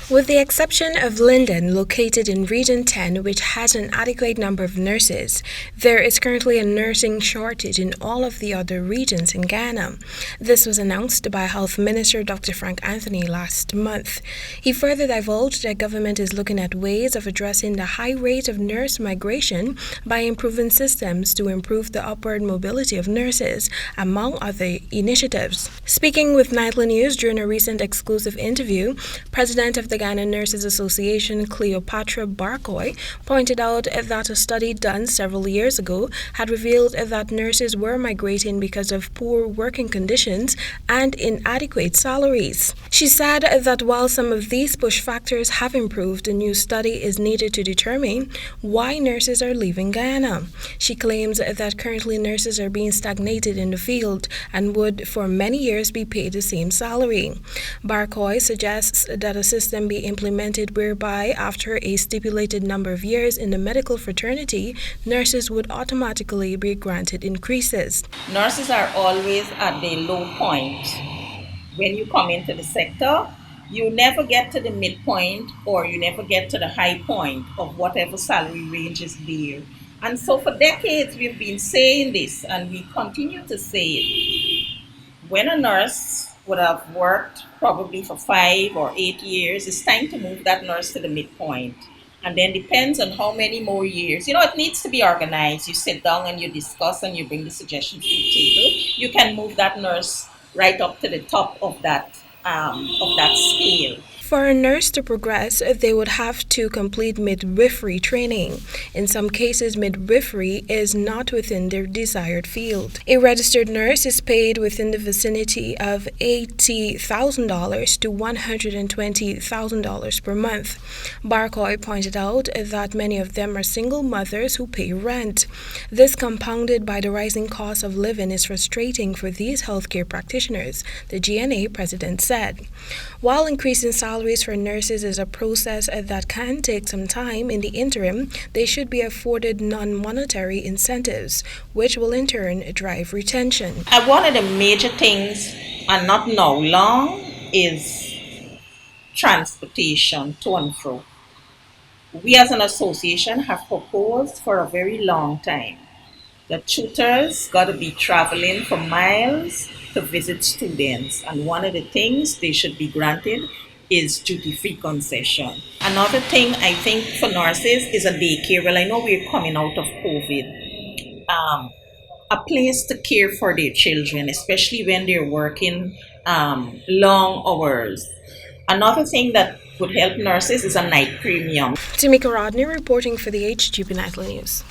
With the exception of Linden, located in Region 10, which has an adequate number of nurses, there is currently a nursing shortage in all of the other regions in Ghana. This was announced by Health Minister Dr. Frank Anthony last month. He further divulged that government is looking at ways of addressing the high rate of nurse migration by improving systems to improve the upward mobility of nurses, among other initiatives. Speaking with Nightly News during a recent exclusive interview, President of the Guyana Nurses Association, Cleopatra Barcoy, pointed out that a study done several years ago had revealed that nurses were migrating because of poor working conditions and inadequate salaries. She said that while some of these push factors have improved, a new study is needed to determine why nurses are leaving Guyana. She claims that currently nurses are being stagnated in the field and would for many years be paid the same salary. Barcoy suggests that a system be implemented whereby after a stipulated number of years in the medical fraternity, nurses would automatically be granted increases. Nurses are always at the low point. When you come into the sector, you never get to the midpoint or you never get to the high point of whatever salary range is there. And so for decades we've been saying this and we continue to say it. When a nurse would have worked probably for 5 or 8 years, it's time to move that nurse to the midpoint. And then depends on how many more years. It needs to be organized. You sit down and you discuss and you bring the suggestions to the table. You can move that nurse right up to the top of that scale. For a nurse to progress, they would have to complete midwifery training. In some cases, midwifery is not within their desired field. A registered nurse is paid within the vicinity of $80,000 to $120,000 per month. Barcoy pointed out that many of them are single mothers who pay rent. This, compounded by the rising cost of living, is frustrating for these healthcare practitioners, the GNA president said. While increasing salaries for nurses is a process that can take some time, in the interim, they should be afforded non-monetary incentives, which will in turn drive retention. One of the major things, and not now, long, is transportation to and fro. We as an association have proposed for a very long time that tutors got to be traveling for miles to visit students, and one of the things they should be granted is duty-free concession. Another thing I think for nurses is a daycare. Well, I know we're coming out of COVID. A place to care for their children, especially when they're working long hours. Another thing that would help nurses is a night premium. Timeka Rodney reporting for the HGP Nightly News.